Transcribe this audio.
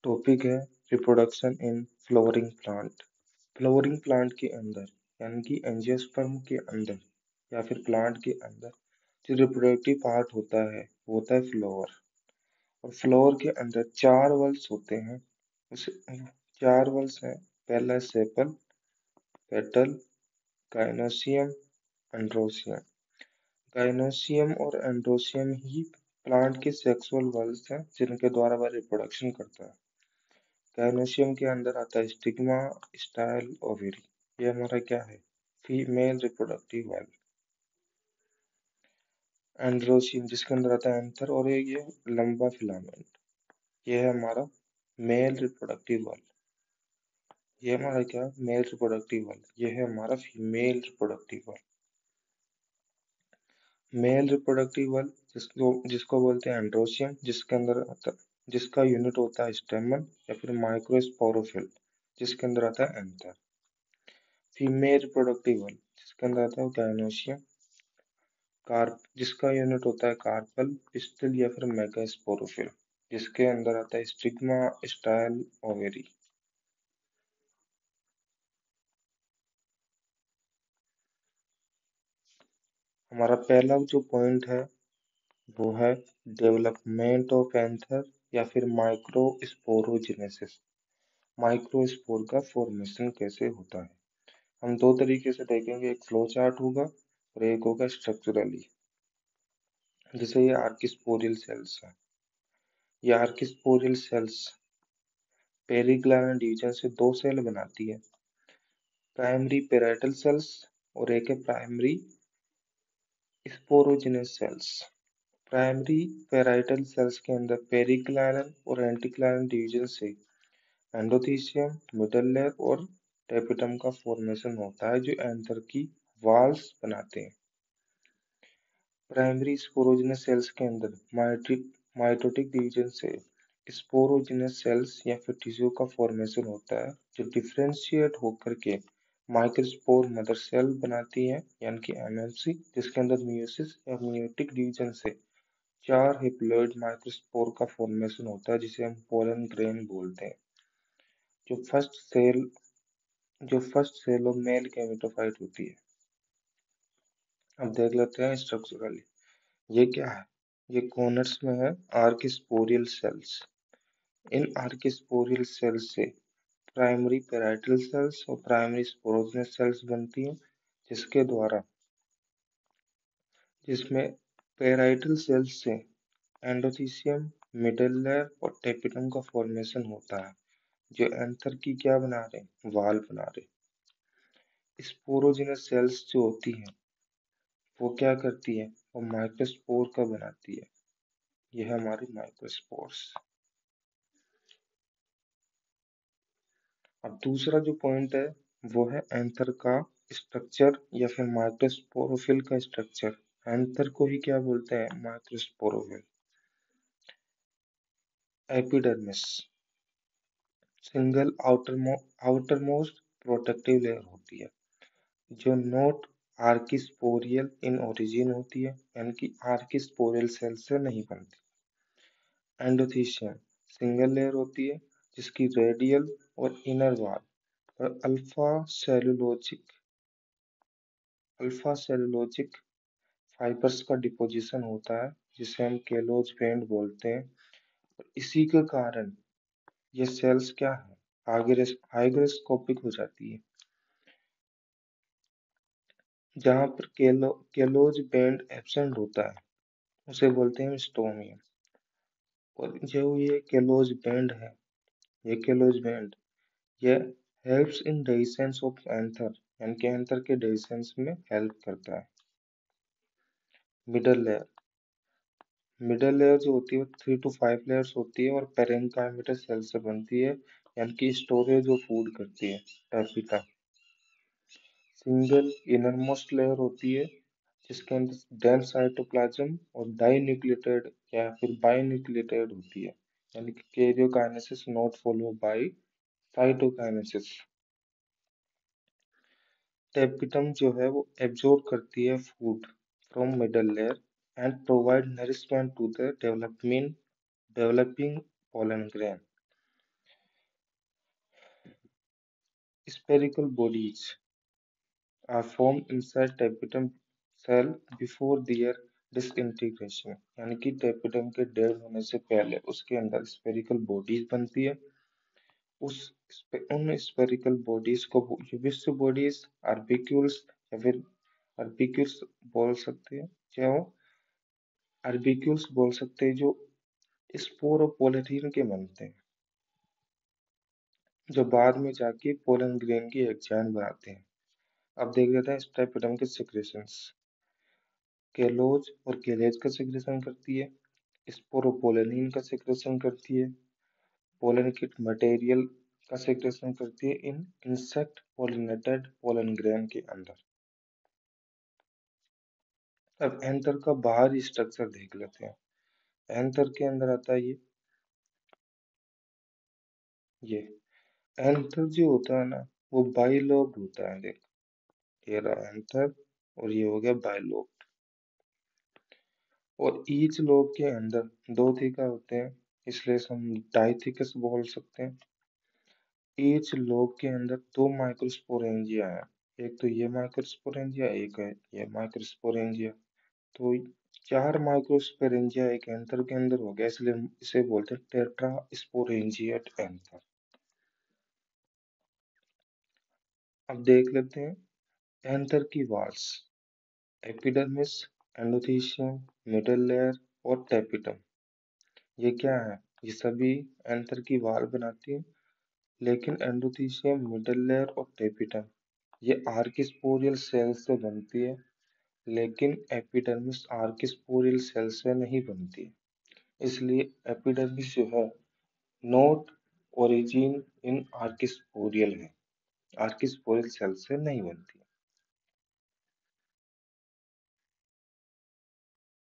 Topic है reproduction in flowering plant. Flowering plant के अंदर यानी कि एंजियोस्पर्म के अंदर या फिर प्लांट के अंदर जो रिप्रोडक्टिव पार्ट होता है वो होता है फ्लावर। और फ्लावर के अंदर चार वल्स होते हैं। उस चार वल्स हैं। पहला sepal, petal, gynoecium, androecium. Gynoecium और एंड्रोसियम ही प्लांट के सेक्सुअल वल्स हैं जिनके द्वारा वह रिप्रोडक्शन करता है। गाइनोसियम के अंदर आता है स्टिग्मा, स्टाइल, ओवेरी। ये हमारा क्या है? Female reproductive valve. एंड्रोसियम जिसके अंदर आता है एंथर और ये लंबा फिलामेंट। ये है हमारा मेल रिप्रोडक्टिव वाल्व। ये हमारा क्या? Male reproductive valve. ये है हमारा female reproductive valve. Male reproductive valve जिसको जिसको बोलते हैं एंड्रोसियम, जिसके अंदर आता जिसका यूनिट होता है स्टेमन या फिर माइक्रोस्पोरोफिल, जिसके अंदर आता है एंथर। फीमेल रिप्रोडक्टिव वाल्व जिसके अंदर आता है गाइनोसियम, कार्प जिसका यूनिट होता है कार्पल, पिस्टल या फिर मेगास्पोरोफिल, जिसके अंदर आता है स्टिग्मा, स्टाइल, ओवेरी। हमारा पहला जो पॉइंट है वो है डेवलपमेंट ऑफ एंथर या फिर माइक्रोस्पोरोजेनेसिस। माइक्रोस्पोर का फॉर्मेशन कैसे होता है? हम दो तरीके से देखेंगे, एक फ्लो चार्ट होगा और एक होगा स्ट्रक्चरली। जैसे ये आर्किस्पोरियल सेल्स है। ये आर्किस्पोरियल सेल्स पेरिग्लाना डिवीजन से दो सेल बनाती है, प्राइमरी पेराइटल सेल्स और एक है primary sporogenous cells. Primary parietal cells के अंदर पेरिक्लाइनल और एंटीक्लाइनल डिवीजन से एंडोथीसियम, मिडल लेयर और टेपिटम का फॉर्मेशन होता है जो एंथर की वॉल्स बनाते हैं। प्राइमरी स्पोरोजेनस सेल्स के अंदर माइटोटिक डिवीजन से स्पोरोजेनस सेल्स या फिर टिश्यू का फॉर्मेशन होता है जो डिफरेंशिएट होकर के माइक्रोस्पोर मदर सेल बनाती है यानी कि एमएमसी, जिसके अंदर मियोसिस या मियोटिक डिवीजन से चार हेप्लॉइड माइक्रोस्पोर का फॉर्मेशन होता है जिसे हम पोलन ग्रेन बोलते हैं। जो फर्स्ट सेल जो first cell of male gametophyte होती है। अब देख लेते हैं स्ट्रक्चरली ये क्या है। ये कॉर्नर्स में है आर्किस्पोरियल सेल्स। इन आर्किस्पोरियल सेल्स से प्राइमरी पेराइटल सेल्स और प्राइमरी स्पोरोजेनस सेल्स बनती हैं जिसके द्वारा जिसमें पेराइटल सेल्स से एंडोथीसियम, मिडल लेयर और टेपिटम का फॉर्मेशन होता है जो एंथर की क्या बना रहे? वाल बना रहे। स्पोरोजेनस सेल्स जो होती हैं वो क्या करती है? वो माइक्रोस्पोर का बनाती है। यह है हमारी माइक्रोस्पोर्स। अब दूसरा जो पॉइंट है वो है एंथर का स्ट्रक्चर या फिर माइक्रोस्पोरोफिल का स्ट्रक्चर। एंथर को ही क्या बोलते हैं? Microsporophyll. Epidermis single outermost protective layer होती है जो नॉट आर्किस्पोरियल इन ओरिजिन होती है यानी कि आर्किस्पोरियल सेल से नहीं बनती। एंडोथीसियम सिंगल लेयर होती है जिसकी रेडियल और इनर वॉल पर अल्फा सेलुलोजिक फाइबर्स का डिपोजिशन होता है जिसे हम केलोज बैंड बोलते हैं। और इसी के कारण ये सेल्स क्या है? हाइग्रोस्कोपिक हो जाती है। जहां पर केलोज बैंड एब्सेंट होता है उसे बोलते हैं स्टोमियम। और जो ये केलोज बैंड है, ये केलोज बैंड ये helps in dehiscence of anther यानी कि एंथर के डेhiscence में हेल्प करता है। मिडल लेयर मिडल लेयर जो होती है वो 3 to 5 लेयर्स होती है और पेरेन्काइमेटस सेल से बनती है यानी कि स्टोरेज ऑफ फूड करती है। टैपिटा सिंगल इनरमोस्ट लेयर होती है जिसके अंदर डेंस साइटोप्लाज्म और डाई न्यूक्लियोटाइड या फिर बाई न्यूक्लियोटाइड होती है यानी कि karyokinesis not followed by cytokinesis. Tapetum जो है वो एब्जॉर्ब करती है food from middle layer and provide nourishment to the developing pollen grain. Spherical bodies are formed inside tapetum cell before their disintegration, यानी कि tapetum के डेड होने से पहले उसके अंदर spherical bodies बनती है। उन spherical bodies को विश्व bodies, arbicules या फिर arbicules बोल सकते हैं, चाहे वो arbicules बोल सकते हैं, जो स्पोर और पॉलीथीन के बनते हैं, जो बाद में जाके पोलन ग्रेन की एक चैन बनाते हैं। अब देख लेते हैं स्ट्रेपिडम के सिक्रेशंस। केलोज और केलेज का सिक्रेशन करती है, स्पोरोपोलेनिन का सिक्रेशन करती है, पोलन किट मटेरियल का सिक्रेशन करती है इन इंसेक्ट पोलिनेटेड पोलन ग्रेन के अंदर। अब एंथर का बाहरी स्ट्रक्चर देख लेते हैं। एंथर के अंदर आता है ये एंथर जो होता है ना, वो बाइलोब्ड होता है। देख, ये रहा एंथर और ये हो गया बाइलोब। और ईच लोब के अंदर दो थिका होते हैं, इसलिए हम डाइथिकस बोल सकते हैं। ईच लोब के अंदर दो माइक्रोस्पोरेंजिया है, एक तो ये माइक्रोस्पोरेंजिया, एक है ये माइक्रोस्पोरेंजिया। तो चार माइक्रोस्पोरेंजिया एक एंथर के अंदर हो गया, इसलिए हम इसे बोलते हैं टेट्रास्पोरेंजिएट एंथर। अब देख लेते हैं एंथर की walls. Epidermis, endothecium, middle layer और टेपिटम, ये क्या है? ये सभी एंथर की वॉल बनाती है। लेकिन एंडोथीशियम, मिडल लेयर और टेपिटम ये आर्किस्पोरियल सेल से बनती है, लेकिन एपिडर्मिस आर्किस्पोरियल सेल से नहीं बनती है। इसलिए एपिडर्मिस जो है नोट ओरिजिन इन आर्किस्पोरियल है, आर्किस्पोरियल सेल से नहीं बनती।